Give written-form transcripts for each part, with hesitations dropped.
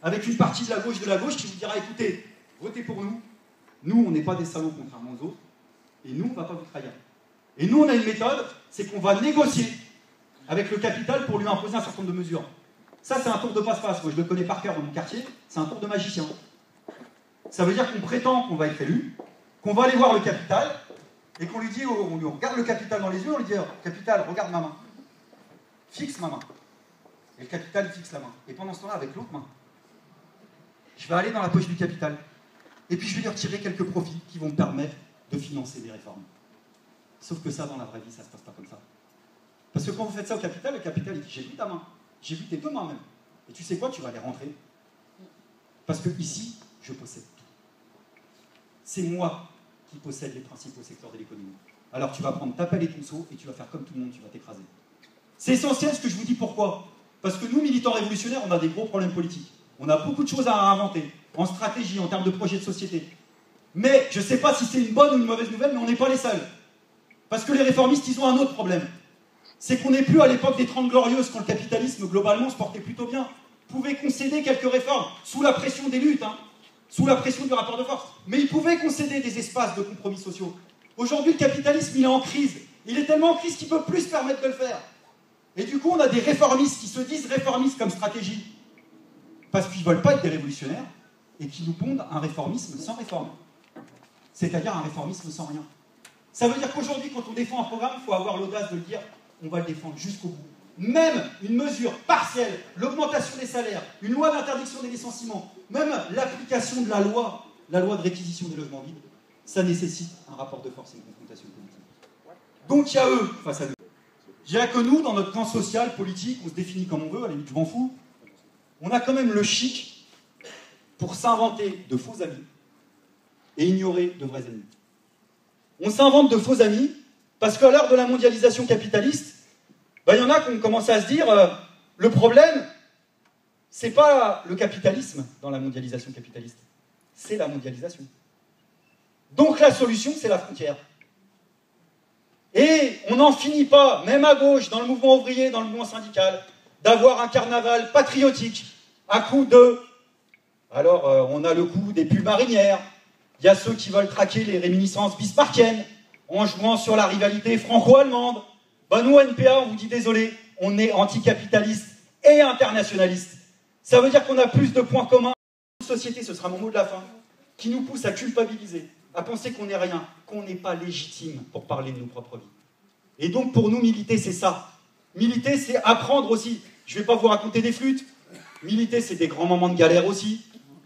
avec une partie de la gauche qui vous dira, écoutez, votez pour nous. Nous, on n'est pas des salauds contrairement aux autres. Et nous, on ne va pas vous trahir. Et nous, on a une méthode, c'est qu'on va négocier avec le capital pour lui imposer un certain nombre de mesures. Ça, c'est un tour de passe-passe. Moi, je le connais par cœur dans mon quartier. C'est un tour de magicien. Ça veut dire qu'on prétend qu'on va être élu, qu'on va aller voir le capital, et qu'on lui dit, on lui regarde le capital dans les yeux, on lui dit, capital, regarde ma main. Fixe ma main. Et le capital, il fixe la main. Et pendant ce temps-là, avec l'autre main, je vais aller dans la poche du capital. Et puis, je vais lui retirer quelques profits qui vont me permettre de financer des réformes. Sauf que ça, dans la vraie vie, ça ne se passe pas comme ça. Parce que quand vous faites ça au capital, le capital, il dit, j'ai vu ta main. J'ai vu tes deux mains même. Et tu sais quoi, tu vas les rentrer. Parce que ici, je possède tout. C'est moi qui possède les principaux secteurs de l'économie. Alors tu vas prendre ta pelle et ton seau et tu vas faire comme tout le monde, tu vas t'écraser. C'est essentiel ce que je vous dis, pourquoi? Parce que nous, militants révolutionnaires, on a des gros problèmes politiques. On a beaucoup de choses à inventer, en stratégie, en termes de projets de société. Mais je ne sais pas si c'est une bonne ou une mauvaise nouvelle, mais on n'est pas les seuls. Parce que les réformistes, ils ont un autre problème. C'est qu'on n'est plus à l'époque des 30 glorieuses, quand le capitalisme, globalement, se portait plutôt bien. Pouvait concéder quelques réformes, sous la pression des luttes, sous la pression du rapport de force. Mais il pouvait concéder des espaces de compromis sociaux. Aujourd'hui, le capitalisme, il est en crise. Il est tellement en crise qu'il ne peut plus se permettre de le faire. Et du coup, on a des réformistes qui se disent réformistes comme stratégie. Parce qu'ils ne veulent pas être des révolutionnaires et qui nous pondent un réformisme sans réforme. C'est-à-dire un réformisme sans rien. Ça veut dire qu'aujourd'hui, quand on défend un programme, il faut avoir l'audace de le dire, on va le défendre jusqu'au bout. Même une mesure partielle, l'augmentation des salaires, une loi d'interdiction des licenciements, même l'application de la loi de réquisition des logements vides, ça nécessite un rapport de force et une confrontation politique. Donc il y a eux face à nous. Je dirais que nous, dans notre camp social, politique, on se définit comme on veut, à la limite je m'en fous, on a quand même le chic pour s'inventer de faux amis et ignorer de vrais ennemis. On s'invente de faux amis parce qu'à l'heure de la mondialisation capitaliste, il y en a qui ont commencé à se dire le problème, c'est pas le capitalisme dans la mondialisation capitaliste, c'est la mondialisation. Donc la solution, c'est la frontière. Et on n'en finit pas, même à gauche, dans le mouvement ouvrier, dans le mouvement syndical, d'avoir un carnaval patriotique à coup de... Alors, on a le coup des pulls marinières, il y a ceux qui veulent traquer les réminiscences bismarckiennes, en jouant sur la rivalité franco-allemande. Nous, NPA, on vous dit désolé, on est anticapitaliste et internationaliste. Ça veut dire qu'on a plus de points communs. Une société, ce sera mon mot de la fin, qui nous pousse à culpabiliser, à penser qu'on n'est rien, qu'on n'est pas légitime pour parler de nos propres vies. Et donc, pour nous, militer, c'est ça. Militer, c'est apprendre aussi. Je ne vais pas vous raconter des flûtes. Militer, c'est des grands moments de galère aussi.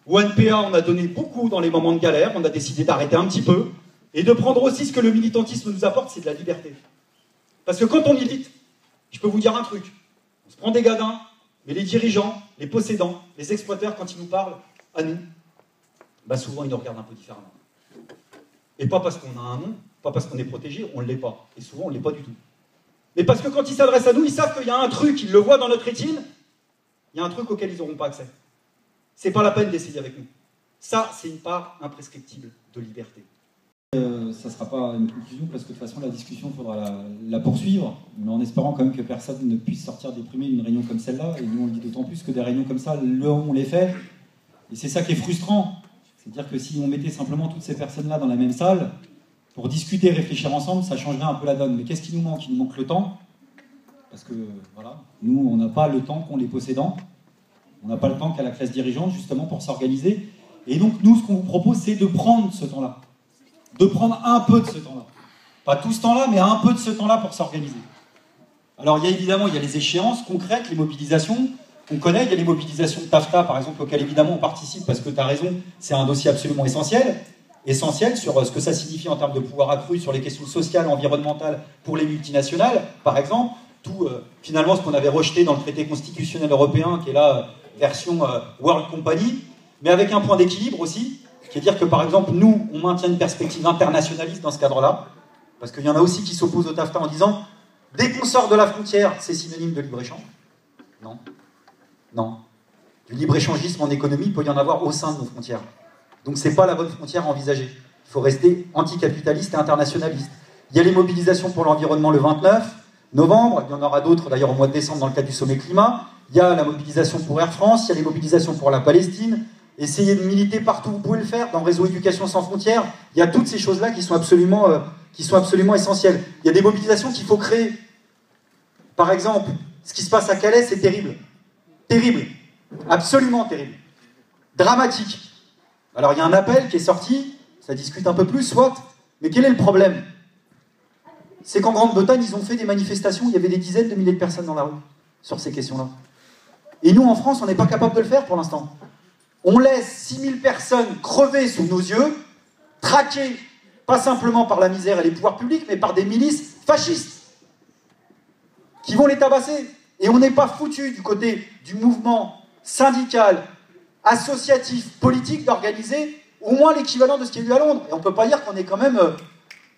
Au NPA, on a donné beaucoup dans les moments de galère. On a décidé d'arrêter un petit peu. Et de prendre aussi ce que le militantisme nous apporte, c'est de la liberté. Parce que quand on milite, je peux vous dire un truc. On se prend des gadins, mais les dirigeants, les possédants, les exploiteurs, quand ils nous parlent, à nous, souvent ils nous regardent un peu différemment. Et pas parce qu'on a un nom, pas parce qu'on est protégé, on ne l'est pas. Et souvent, on ne l'est pas du tout. Mais parce que quand ils s'adressent à nous, ils savent qu'il y a un truc, ils le voient dans notre rétine, il y a un truc auquel ils n'auront pas accès. C'est pas la peine d'essayer avec nous. Ça, c'est une part imprescriptible de liberté. Ça ne sera pas une conclusion parce que de toute façon la discussion, il faudra la poursuivre, mais en espérant quand même que personne ne puisse sortir déprimé d'une réunion comme celle-là. Et nous on le dit d'autant plus que des réunions comme ça, on les fait. Et c'est ça qui est frustrant. C'est-à-dire que si on mettait simplement toutes ces personnes-là dans la même salle, pour discuter et réfléchir ensemble, ça changerait un peu la donne. Mais qu'est-ce qui nous manque? Il nous manque le temps. Parce que voilà, nous on n'a pas le temps qu'ont les possédants. On n'a pas le temps qu'à la classe dirigeante justement pour s'organiser. Et donc nous, ce qu'on vous propose, c'est de prendre ce temps-là. De prendre un peu de ce temps-là. Pas tout ce temps-là, mais un peu de ce temps-là pour s'organiser. Alors, il y a les échéances concrètes, les mobilisations qu'on connaît. Il y a les mobilisations de TAFTA, par exemple, auxquelles évidemment on participe, parce que tu as raison, c'est un dossier absolument essentiel. Essentiel sur ce que ça signifie en termes de pouvoir accru, sur les questions sociales, environnementales pour les multinationales, par exemple. Tout, finalement, ce qu'on avait rejeté dans le traité constitutionnel européen, qui est la version World Company, mais avec un point d'équilibre aussi. C'est-à-dire que, par exemple, nous, on maintient une perspective internationaliste dans ce cadre-là, parce qu'il y en a aussi qui s'opposent au TAFTA en disant « dès qu'on sort de la frontière, c'est synonyme de libre-échange ». Non. Non. Du libre-échangisme en économie, il peut y en avoir au sein de nos frontières. Donc, ce n'est pas la bonne frontière à envisager. Il faut rester anticapitaliste et internationaliste. Il y a les mobilisations pour l'environnement le 29 novembre, il y en aura d'autres d'ailleurs au mois de décembre dans le cadre du sommet climat. Il y a la mobilisation pour Air France, il y a les mobilisations pour la Palestine. Essayez de militer partout où vous pouvez le faire, dans le réseau Éducation sans frontières. Il y a toutes ces choses-là qui sont absolument essentielles. Il y a des mobilisations qu'il faut créer. Par exemple, ce qui se passe à Calais, c'est terrible. Terrible. Absolument terrible. Dramatique. Alors il y a un appel qui est sorti, ça discute un peu plus, soit, mais quel est le problème? C'est qu'en Grande-Bretagne, ils ont fait des manifestations, il y avait des dizaines de milliers de personnes dans la rue sur ces questions-là. Et nous, en France, on n'est pas capable de le faire pour l'instant. On laisse 6000 personnes crever sous nos yeux, traquées, pas simplement par la misère et les pouvoirs publics, mais par des milices fascistes qui vont les tabasser. Et on n'est pas foutu du côté du mouvement syndical, associatif, politique d'organiser au moins l'équivalent de ce qu'il y a eu à Londres. Et on ne peut pas dire qu'on est quand même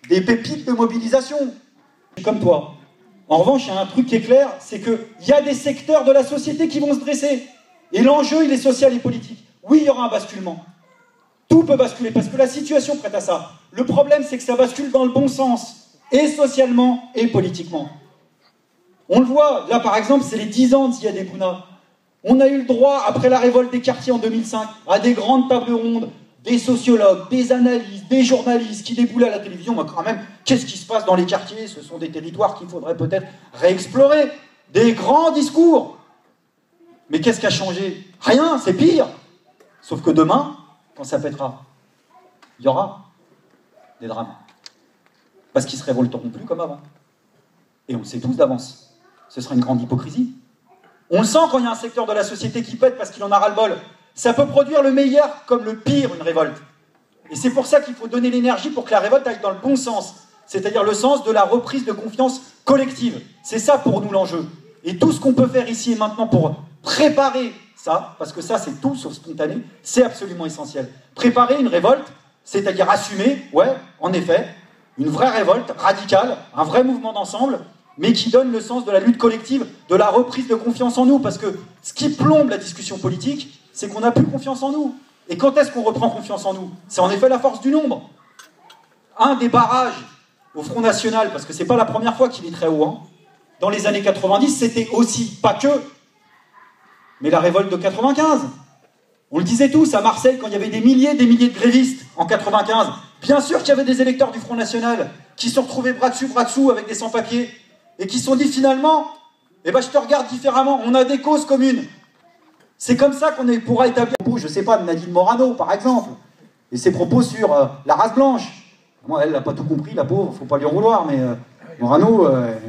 des pépites de mobilisation. Comme toi. En revanche, il y a un truc qui est clair, c'est qu'il y a des secteurs de la société qui vont se dresser. Et l'enjeu, il est social et politique. Oui, il y aura un basculement. Tout peut basculer, parce que la situation prête à ça. Le problème, c'est que ça bascule dans le bon sens, et socialement, et politiquement. On le voit, là par exemple, c'est les 10 ans d'Ziad Ebouna. On a eu le droit, après la révolte des quartiers en 2005, à des grandes tables rondes, des sociologues, des analystes, des journalistes qui déboulaient à la télévision. Mais quand même, qu'est-ce qui se passe dans les quartiers? Ce sont des territoires qu'il faudrait peut-être réexplorer. Des grands discours. Mais qu'est-ce qui a changé? Rien, c'est pire. Sauf que demain, quand ça pètera, il y aura des drames. Parce qu'ils ne se révolteront plus comme avant. Et on le sait tous d'avance. Ce sera une grande hypocrisie. On le sent quand il y a un secteur de la société qui pète parce qu'il en a ras-le-bol. Ça peut produire le meilleur comme le pire, une révolte. Et c'est pour ça qu'il faut donner l'énergie pour que la révolte aille dans le bon sens. C'est-à-dire le sens de la reprise de confiance collective. C'est ça pour nous l'enjeu. Et tout ce qu'on peut faire ici et maintenant pour préparer ça, parce que ça c'est tout sauf spontané, c'est absolument essentiel. Préparer une révolte, c'est-à-dire assumer, ouais, en effet, une vraie révolte radicale, un vrai mouvement d'ensemble, mais qui donne le sens de la lutte collective, de la reprise de confiance en nous. Parce que ce qui plombe la discussion politique, c'est qu'on n'a plus confiance en nous. Et quand est-ce qu'on reprend confiance en nous? C'est en effet la force du nombre. Un des barrages au Front National, parce que c'est pas la première fois qu'il est très haut, hein, dans les années 90, c'était aussi, pas que, mais la révolte de 95. On le disait tous, à Marseille, quand il y avait des milliers de grévistes en 95, bien sûr qu'il y avait des électeurs du Front National qui se sont retrouvés bras dessous avec des sans-papiers et qui se sont dit finalement, eh ben je te regarde différemment, on a des causes communes. C'est comme ça qu'on pourra établir, je sais pas, de Nadine Morano par exemple, et ses propos sur la race blanche. Moi, elle n'a pas tout compris, la pauvre, faut pas lui en vouloir, mais Morano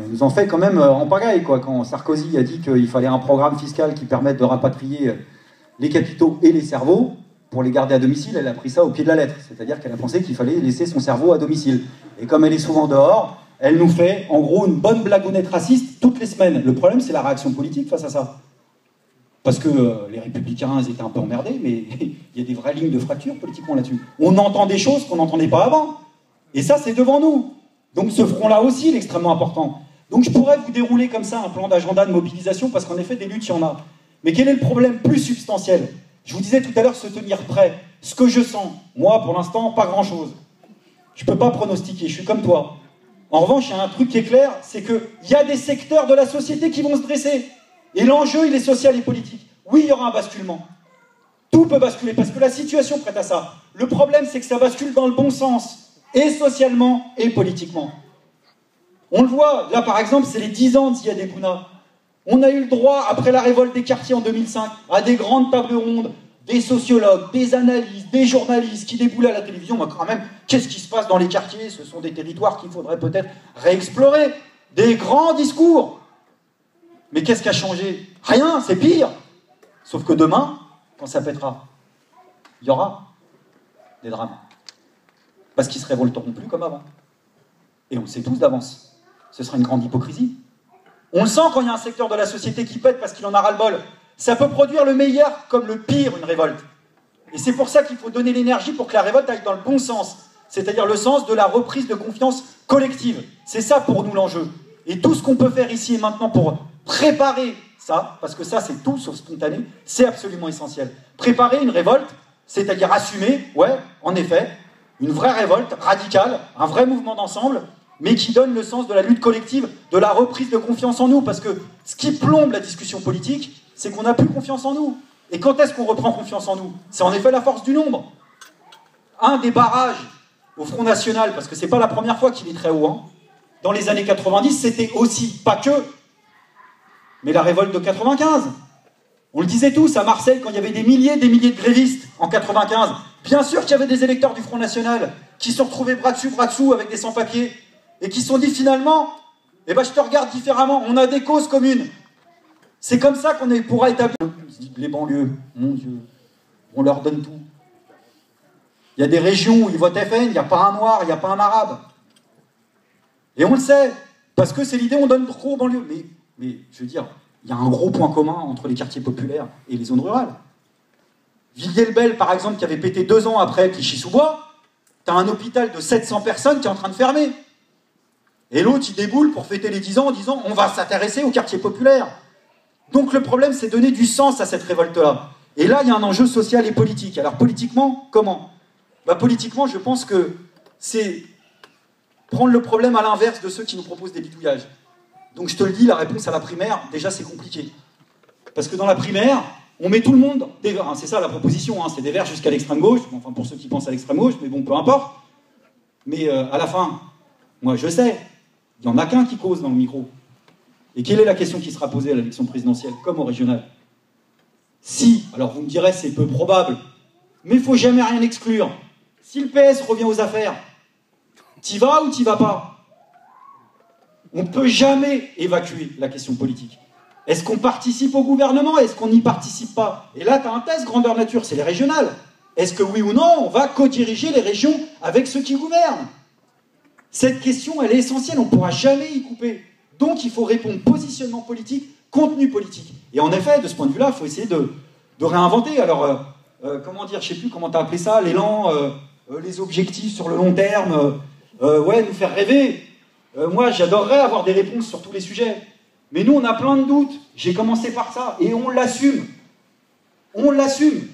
nous en fait quand même en pagaille, quoi. Quand Sarkozy a dit qu'il fallait un programme fiscal qui permette de rapatrier les capitaux et les cerveaux, pour les garder à domicile, elle a pris ça au pied de la lettre. C'est-à-dire qu'elle a pensé qu'il fallait laisser son cerveau à domicile. Et comme elle est souvent dehors, elle nous fait, en gros, une bonne blagounette raciste toutes les semaines. Le problème, c'est la réaction politique face à ça. Parce que les Républicains, ils étaient un peu emmerdés, mais il y a des vraies lignes de fracture politiquement là-dessus. On entend des choses qu'on n'entendait pas avant. Et ça, c'est devant nous. Donc ce front-là aussi, il est extrêmement important. Donc je pourrais vous dérouler comme ça un plan d'agenda de mobilisation, parce qu'en effet, des luttes, il y en a. Mais quel est le problème plus substantiel? Je vous disais tout à l'heure, se tenir prêt. Ce que je sens, moi, pour l'instant, pas grand-chose. Je peux pas pronostiquer, je suis comme toi. En revanche, il y a un truc qui est clair, c'est qu'il y a des secteurs de la société qui vont se dresser. Et l'enjeu, il est social et politique. Oui, il y aura un basculement. Tout peut basculer, parce que la situation prête à ça. Le problème, c'est que ça bascule dans le bon sens, et socialement, et politiquement. On le voit, là par exemple, c'est les 10 ans d'Ziad Ebouna. On a eu le droit, après la révolte des quartiers en 2005, à des grandes tables rondes, des sociologues, des analystes, des journalistes qui déboulaient à la télévision. Mais quand même, qu'est-ce qui se passe dans les quartiers? Ce sont des territoires qu'il faudrait peut-être réexplorer. Des grands discours. Mais qu'est-ce qui a changé? Rien, c'est pire. Sauf que demain, quand ça pètera, il y aura des drames. Parce qu'ils ne se révolteront plus comme avant. Et on le sait tous d'avance. Ce sera une grande hypocrisie. On le sent quand il y a un secteur de la société qui pète parce qu'il en a ras-le-bol. Ça peut produire le meilleur comme le pire, une révolte. Et c'est pour ça qu'il faut donner l'énergie pour que la révolte aille dans le bon sens. C'est-à-dire le sens de la reprise de confiance collective. C'est ça pour nous l'enjeu. Et tout ce qu'on peut faire ici et maintenant pour préparer ça, parce que ça c'est tout sauf spontané, c'est absolument essentiel. Préparer une révolte, c'est-à-dire assumer, ouais, en effet, une vraie révolte radicale, un vrai mouvement d'ensemble, mais qui donne le sens de la lutte collective, de la reprise de confiance en nous. Parce que ce qui plombe la discussion politique, c'est qu'on n'a plus confiance en nous. Et quand est-ce qu'on reprend confiance en nous? C'est en effet la force du nombre. Un des barrages au Front National, parce que c'est pas la première fois qu'il est très haut, hein, dans les années 90, c'était aussi, pas que, mais la révolte de 95. On le disait tous, à Marseille, quand il y avait des milliers de grévistes en 95, bien sûr qu'il y avait des électeurs du Front National qui se sont retrouvés bras dessous avec des sans-papiers et qui se sont dit finalement, eh ben je te regarde différemment, on a des causes communes. C'est comme ça qu'on pourra établir les banlieues. Mon Dieu, on leur donne tout. Il y a des régions où ils votent FN, il n'y a pas un noir, il n'y a pas un arabe. Et on le sait, parce que c'est l'idée, on donne trop aux banlieues. Mais je veux dire, il y a un gros point commun entre les quartiers populaires et les zones rurales. Villiers-le-Bel, par exemple, qui avait pété 2 ans après Clichy-sous-Bois, t'as un hôpital de 700 personnes qui est en train de fermer. Et l'autre, il déboule pour fêter les 10 ans en disant « on va s'intéresser aux quartiers populaires ». Donc le problème, c'est donner du sens à cette révolte-là. Et là, il y a un enjeu social et politique. Alors politiquement, comment? Politiquement, je pense que c'est prendre le problème à l'inverse de ceux qui nous proposent des bidouillages. Donc je te le dis, la réponse à la primaire, déjà c'est compliqué. Parce que dans la primaire, on met tout le monde des verts. C'est ça la proposition, hein, c'est des verts jusqu'à l'extrême gauche, enfin pour ceux qui pensent à l'extrême gauche, mais bon, peu importe. Mais à la fin, moi je sais, il n'y en a qu'un qui cause dans le micro. Et quelle est la question qui sera posée à l'élection présidentielle, comme au régional? Si, alors vous me direz c'est peu probable, mais il ne faut jamais rien exclure. Si le PS revient aux affaires, t'y vas ou t'y vas pas? On ne peut jamais évacuer la question politique. Est-ce qu'on participe au gouvernement? Est-ce qu'on n'y participe pas? Et là, tu as un test grandeur nature, c'est les régionales. Est-ce que oui ou non, on va co-diriger les régions avec ceux qui gouvernent? Cette question, elle est essentielle, on ne pourra jamais y couper. Donc, il faut répondre positionnement politique, contenu politique. Et en effet, de ce point de vue-là, il faut essayer de réinventer. Alors, comment dire, je ne sais plus comment tu as appelé ça, l'élan, les objectifs sur le long terme, ouais, nous faire rêver. Moi, j'adorerais avoir des réponses sur tous les sujets. Mais nous, on a plein de doutes. J'ai commencé par ça. Et on l'assume. On l'assume.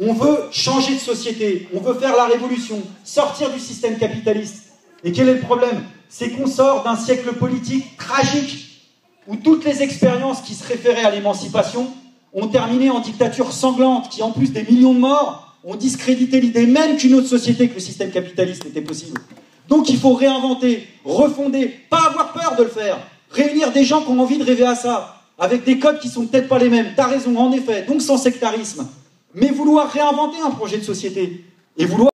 On veut changer de société. On veut faire la révolution. Sortir du système capitaliste. Et quel est le problème? C'est qu'on sort d'un siècle politique tragique où toutes les expériences qui se référaient à l'émancipation ont terminé en dictature sanglante qui, en plus des millions de morts, ont discrédité l'idée même qu'une autre société que le système capitaliste était possible. Donc il faut réinventer, refonder, pas avoir peur de le faire. Réunir des gens qui ont envie de rêver à ça, avec des codes qui sont peut-être pas les mêmes. T'as raison, en effet, donc sans sectarisme. Mais vouloir réinventer un projet de société, et vouloir